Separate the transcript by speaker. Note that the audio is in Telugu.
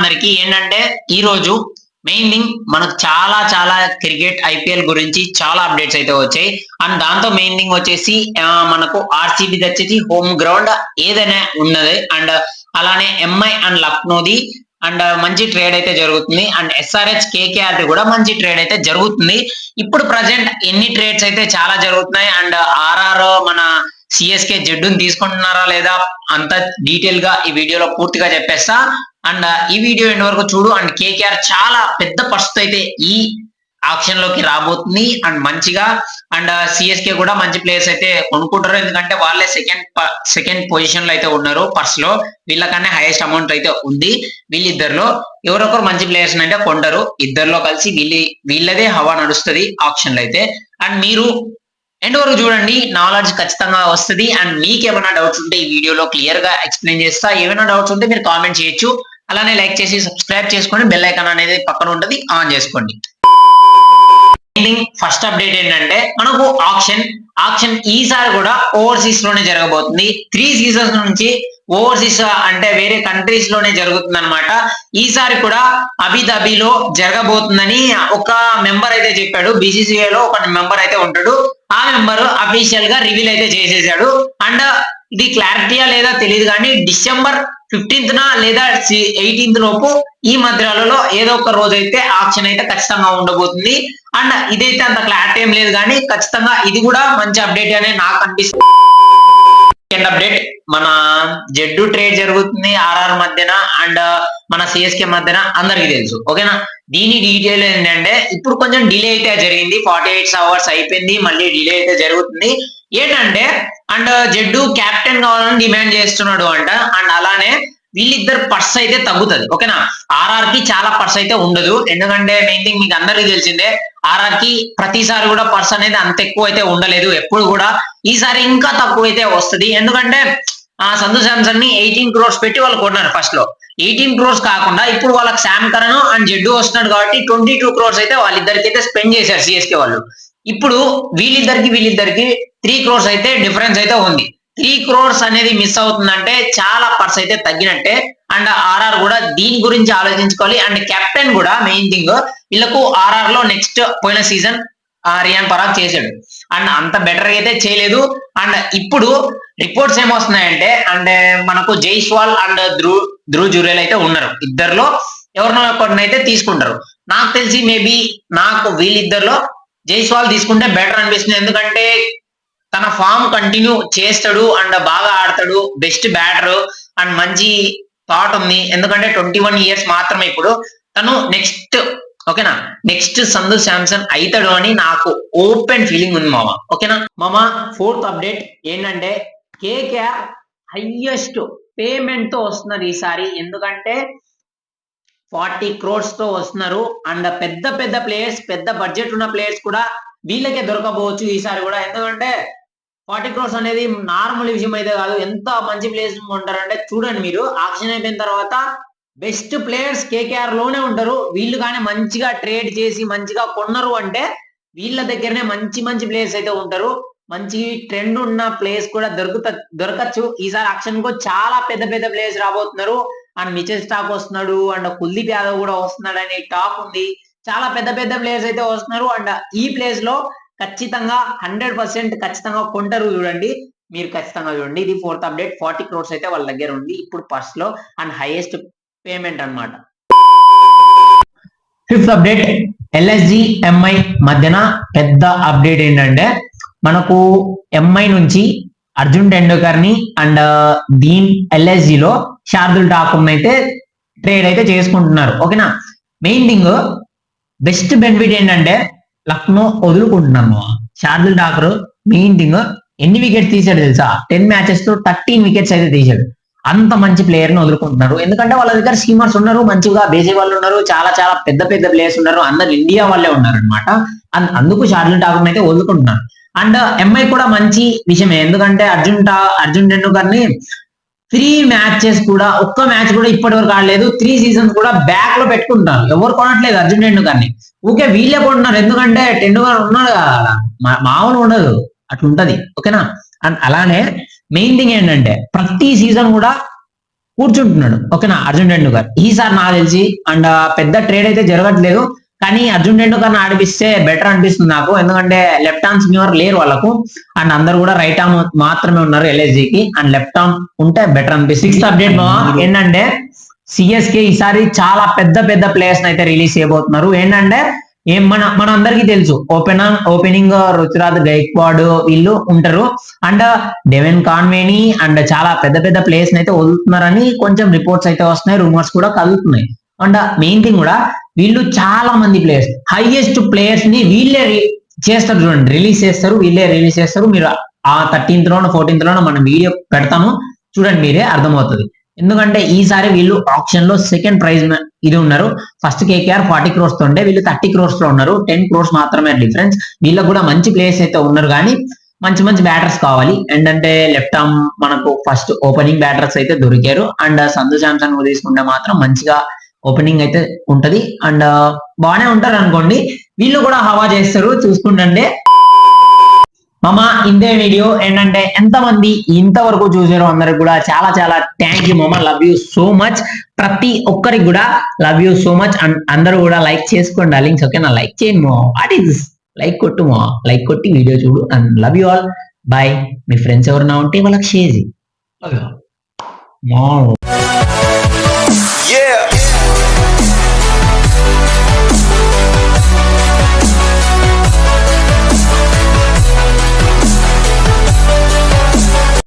Speaker 1: అందరికి ఏంటంటే ఈ రోజు మెయిన్ థింగ్ మనకు చాలా చాలా క్రికెట్ ఐపీఎల్ గురించి చాలా అప్డేట్స్ అయితే వచ్చాయి. అండ్ దాంతో మెయిన్ థింగ్ వచ్చేసి మనకు ఆర్సీబీ వచ్చేసి హోమ్ గ్రౌండ్ ఏదైనా ఉన్నది. అండ్ అలానే ఎంఐ అండ్ లక్నోది అండ్ మంచి ట్రేడ్ అయితే జరుగుతుంది. అండ్ ఎస్ఆర్హెచ్ కేకేఆర్ కూడా మంచి ట్రేడ్ అయితే జరుగుతుంది. ఇప్పుడు ప్రజెంట్ ఎన్ని ట్రేడ్స్ అయితే చాలా జరుగుతున్నాయి. అండ్ ఆర్ఆర్ మన సిఎస్కే జడ్డుని తీసుకుంటున్నారా లేదా అంత డీటెయిల్ గా ఈ వీడియోలో పూర్తిగా చెప్పేస్తా. అండ్ ఈ వీడియో ఎండ్ వరకు చూడు. అండ్ కేకేఆర్ చాలా పెద్ద పరిస్థితి అయితే ఈ ఆప్షన్ లోకి రాబోతుంది. అండ్ మంచిగా అండ్ సిఎస్కే కూడా మంచి ప్లేయర్స్ అయితే కొనుక్కుంటారు. ఎందుకంటే వాళ్ళే సెకండ్ పొజిషన్ లో అయితే ఉన్నారు పర్స్ లో. వీళ్ళకన్నా హైయెస్ట్ అమౌంట్ అయితే ఉంది. వీళ్ళిద్దరిలో ఎవరొకరు మంచి ప్లేయర్స్ అయితే కొంటారు. ఇద్దరిలో కలిసి వీళ్ళదే హవా నడుస్తుంది ఆప్షన్ లో అయితే. అండ్ మీరు ఎండ్ వరకు చూడండి, నాలెడ్జ్ ఖచ్చితంగా వస్తుంది. అండ్ మీకు ఏమైనా డౌట్స్ ఉంటే ఈ వీడియోలో క్లియర్ గా ఎక్స్ప్లెయిన్ చేస్తా. ఏమైనా డౌట్స్ ఉంటే మీరు కామెంట్ చేయొచ్చు. అలానే లైక్ చేసి సబ్స్క్రైబ్ చేసుకోండి. బెల్ ఐకాన్ అనేది పక్కన ఉంటుంది, ఆన్ చేసుకోండి. ఫస్ట్ అప్డేట్ ఏంటంటే మనకు ఆప్షన్ ఈసారి కూడా ఓవర్సీస్ లోనే జరగబోతుంది. 3 సీజన్స్ నుంచి ఓవర్సీస్ అంటే వేరే కంట్రీస్ లోనే జరుగుతుంది అనమాట. ఈసారి కూడా అబుదాబిలో జరగబోతుందని ఒక మెంబర్ అయితే చెప్పాడు. బీసీసీఐ లో ఒక మెంబర్ అయితే ఉంటాడు. ఆ మెంబర్ అఫీషియల్ గా రివీల్ అయితే చేసేసాడు. అండ్ ఇది క్లారిటీయా లేదా తెలియదు కానీ డిసెంబర్ 15th లేదా 18th లోపు ఈ మధ్యలో ఏదో ఒక రోజు అయితే ఆప్షన్ అయితే ఖచ్చితంగా ఉండబోతుంది. అండ్ ఇదైతే అంత క్లారిటీ ఏం లేదు కానీ ఖచ్చితంగా ఇది కూడా మంచి అప్డేట్ అనే నాకు అనిపిస్తుంది. సెకండ్ అప్డేట్, మన జడ్డు ట్రేడ్ జరుగుతుంది ఆర్ఆర్ మధ్యన అండ్ మన సిఎస్కే మధ్యన అందరికి తెలుసు, ఓకేనా. దీని డీటెయిల్ ఏంటంటే ఇప్పుడు కొంచెం డిలే అయితే జరిగింది. 48 hours అయిపోయింది, మళ్ళీ డిలే అయితే జరుగుతుంది. ఏంటంటే అండ్ జడ్డు కెప్టెన్ కావాలని డిమాండ్ చేస్తున్నాడు అంట. అండ్ అలానే వీళ్ళిద్దరు పర్స్ అయితే తగ్గుతుంది, ఓకేనా. ఆర్ఆర్ కి చాలా పర్స్ అయితే ఉండదు. ఎందుకంటే మెయిన్ థింగ్ మీకు అందరికీ తెలిసిందే, ఆర్ఆర్ కి ప్రతిసారి కూడా పర్స్ అనేది అంత ఎక్కువ అయితే ఉండలేదు ఎప్పుడు కూడా. ఈసారి ఇంకా తక్కువ అయితే వస్తుంది. ఎందుకంటే సంజు శాంసన్ ని 18 crores పెట్టి వాళ్ళు కొన్నారు ఫస్ట్ లో. 18 crores కాకుండా ఇప్పుడు వాళ్ళకి శామ్ కరణ్ అండ్ జడ్డు వస్తున్నాడు కాబట్టి 22 crores అయితే వాళ్ళిద్దరికి అయితే స్పెండ్ చేశారు సిఎస్కే వాళ్ళు. ఇప్పుడు వీళ్ళిద్దరికి 3 crores అయితే డిఫరెన్స్ అయితే ఉంది. 3 crores అనేది మిస్ అవుతుందంటే చాలా పర్స్ అయితే తగ్గినట్టే. అండ్ ఆర్ఆర్ కూడా దీని గురించి ఆలోచించుకోవాలి. అండ్ కెప్టెన్ కూడా మెయిన్ థింగ్ వీళ్ళకు ఆర్ఆర్ లో నెక్స్ట్ పోయిన సీజన్ రియాన్ పరాగ్ చేశాడు. అండ్ అంత బెటర్ అయితే చేయలేదు. అండ్ ఇప్పుడు రిపోర్ట్స్ ఏమొస్తున్నాయంటే అంటే మనకు జైస్వాల్ అండ్ ధ్రువ్ జురేల్ అయితే ఉన్నారు. ఇద్దరిలో ఎవరినో ఒకరినైతే తీసుకుంటారు. నాకు తెలిసి మేబీ నాకు వీళ్ళిద్దరిలో జైస్వాల్ తీసుకుంటే బెటర్ అనిపిస్తుంది. ఎందుకంటే తన ఫామ్ కంటిన్యూ చేస్తాడు అండ్ బాగా ఆడతాడు, బెస్ట్ బ్యాటర్ అండ్ మంచి థాట్ ఉంది. ఎందుకంటే 21 years మాత్రమే ఇప్పుడు తను నెక్స్ట్ సంజు శాంసన్ అవుతాడు అని నాకు ఓపెన్ ఫీలింగ్ ఉంది మామ, ఓకేనా మామ. 4th అప్డేట్ ఏంటంటే కేకేఆర్ హైయెస్ట్ పేమెంట్ తో వస్తున్నారు ఈసారి. ఎందుకంటే 40 crores తో వస్తున్నారు. అండ్ పెద్ద ప్లేయర్స్, పెద్ద బడ్జెట్ ఉన్న ప్లేయర్స్ కూడా వీళ్ళకే దొరకబోవచ్చు ఈసారి కూడా. ఎందుకంటే 40 crores అనేది నార్మల్ విషయం అయితే కాదు. ఎంత మంచి ప్లేయర్స్ ఉంటారంటే చూడండి మీరు, ఆప్షన్ అయిపోయిన తర్వాత బెస్ట్ ప్లేయర్స్ కేకేఆర్ లోనే ఉంటారు. వీళ్ళు కానీ మంచిగా ట్రేడ్ చేసి మంచిగా కొన్నారు అంటే వీళ్ళ దగ్గరనే మంచి ప్లేయర్స్ అయితే ఉంటారు. మంచి ట్రెండ్ ఉన్న ప్లేయర్స్ కూడా దొరకచ్చు. ఈసారి ఆప్షన్ కు చాలా పెద్ద ప్లేయర్స్ రాబోతున్నారు. అండ్ మిచెల్ స్టాక్ వస్తున్నాడు అండ్ కుల్దీప్ యాదవ్ కూడా వస్తున్నాడు అనే టాక్ ఉంది. చాలా పెద్ద ప్లేయర్స్ అయితే వస్తున్నారు. అండ్ ఈ ప్లేస్ లో ఖచ్చితంగా 100% ఖచ్చితంగా కొంటారు. చూడండి మీరు, ఖచ్చితంగా చూడండి. ఇది 4th అప్డేట్. 40 crores అయితే వాళ్ళ దగ్గర ఉంది ఇప్పుడు పర్స్ లో అండ్ హైయెస్ట్ పేమెంట్ అన్నమాట. 5th అప్డేట్, ఎల్ఎస్జి ఎంఐ మధ్యన పెద్ద అప్డేట్ ఏంటంటే మనకు ఎంఐ నుంచి అర్జున్ టెండూల్కర్ ని అండ్ దీన్ ఎల్ఎస్జి లో శార్దుల్ ఠాకూర్ అయితే ట్రేడ్ అయితే చేసుకుంటున్నారు, ఓకేనా. మెయిన్ థింగ్ బెస్ట్ బెనిఫిట్ ఏంటంటే లక్నో వదులుకుంటున్నాము. శార్దుల్ ఠాకూర్ మెయిన్ థింగ్ ఎన్ని వికెట్స్ తీసాడు తెలుసా? 10 matches తో 13 wickets అయితే తీసాడు. అంత మంచి ప్లేయర్ ని వదులుకుంటున్నారు. ఎందుకంటే వాళ్ళ దగ్గర సీమర్స్ ఉన్నారు, మంచిగా బేసే వాళ్ళు ఉన్నారు, చాలా పెద్ద ప్లేయర్స్ ఉన్నారు. అందరు ఇండియా వాళ్ళే ఉన్నారు అనమాట. అందుకు శార్దుల్ ఠాకూర్ అయితే వదులుకుంటున్నారు. అండ్ ఎంఐ కూడా మంచి విషయమే. ఎందుకంటే అర్జున్ టెండూల్కర్ ని 3 matches కూడా, ఒక్క మ్యాచ్ కూడా ఇప్పటి వరకు ఆడలేదు. 3 seasons కూడా బ్యాక్ లో పెట్టుకుంటున్నారు. ఎవరు కొనట్లేదు అర్జున్ టెండూల్కర్ ని, ఊకే వీళ్ళే కొంటున్నారు. ఎందుకంటే టెండూల్కర్ ఉన్నాడు కదా, మామూలు ఉండదు, అట్లుంటది, ఓకేనా. అండ్ అలానే మెయిన్ థింగ్ ఏంటంటే ప్రతి సీజన్ కూడా కూర్చుంటున్నాడు. ఓకేనా, అర్జున్ టెండూల్కర్ ఈసారి నాకు తెలిసి అండ్ పెద్ద ట్రేడ్ అయితే జరగట్లేదు, కానీ అర్జున్ టెండూల్కర్ ఆడిపిస్తే బెటర్ అనిపిస్తుంది నాకు. ఎందుకంటే లెఫ్ట్ ఆర్మ్ స్పిన్నర్ లేరు వాళ్ళకు, అండ్ అందరు కూడా రైట్ ఆర్మ్ మాత్రమే ఉన్నారు LSG కి, అండ్ లెఫ్ట్ ఆర్మ్ ఉంటే బెటర్ అనిపిస్తుంది. 6th అప్డేట్ ఏంటంటే సిఎస్కే ఈసారి చాలా పెద్ద పెద్ద ప్లేయర్స్ అయితే రిలీజ్ చేయబోతున్నారు. ఏంటంటే మన అందరికీ తెలుసు ఓపెనింగ్ రుతురాజ్ గైక్వాడ్ వీళ్ళు ఉంటారు, అండ్ డెవెన్ కాన్వేని అండ్ చాలా పెద్ద పెద్ద ప్లేయర్స్ అయితే వదులుతున్నారని కొంచెం రిపోర్ట్స్ అయితే వస్తున్నాయి, రూమర్స్ కూడా కలుగుతున్నాయి. అండ్ మెయిన్ థింగ్ కూడా వీళ్ళు చాలా మంది ప్లేయర్స్, హైయెస్ట్ ప్లేయర్స్ ని వీళ్ళే చేస్తారు చూడండి, రిలీజ్ చేస్తారు, వీళ్ళే రిలీజ్ చేస్తారు. మీరు ఆ 13th లోనో 14th లోనో మనం వీడియో పెడతాము చూడండి, మీరే అర్థమవుతుంది. ఎందుకంటే ఈసారి వీళ్ళు ఆప్షన్ లో సెకండ్ ప్రైజ్ ఇది ఉన్నారు. ఫస్ట్ KKR 40 crores తో ఉంటే వీళ్ళు 30 crores లో ఉన్నారు, 10 crores మాత్రమే డిఫరెన్స్. వీళ్ళకి కూడా మంచి ప్లేయర్స్ అయితే ఉన్నారు, కానీ మంచి మంచి బ్యాటర్స్ కావాలి. ఏంటంటే లెఫ్ట్ ఆర్మ్ మనకు ఫస్ట్ ఓపెనింగ్ బ్యాటర్స్ అయితే దొరికారు, అండ్ సంజు శాంసన్ తీసుకుంటే మాత్రం మంచిగా ఓపెనింగ్ అయితే ఉంటది, అండ్ బాగానే ఉంటారు అనుకోండి. వీళ్ళు కూడా హవా చేస్తారు, చూసుకుంటే. మామ ఇంతే వీడియో. ఏంటంటే ఎంతమంది ఇంతవరకు చూసారో అందరికి కూడా చాలా చాలా థ్యాంక్ యూ మామ, లవ్ యూ సో మచ్. ప్రతి ఒక్కరికి కూడా love you so much. And అందరూ కూడా లైక్ చేసుకోండి డార్లింగ్స్, ఓకేనా. లైక్ చేయండి మా, వాట్ ఈస్ లైక్ కొట్టు మా, లైక్ కొట్టి వీడియో చూడు. And love you all, bye. మీ ఫ్రెండ్స్ ఎవరైనా ఉంటే వాళ్ళకి షేర్ చేయి.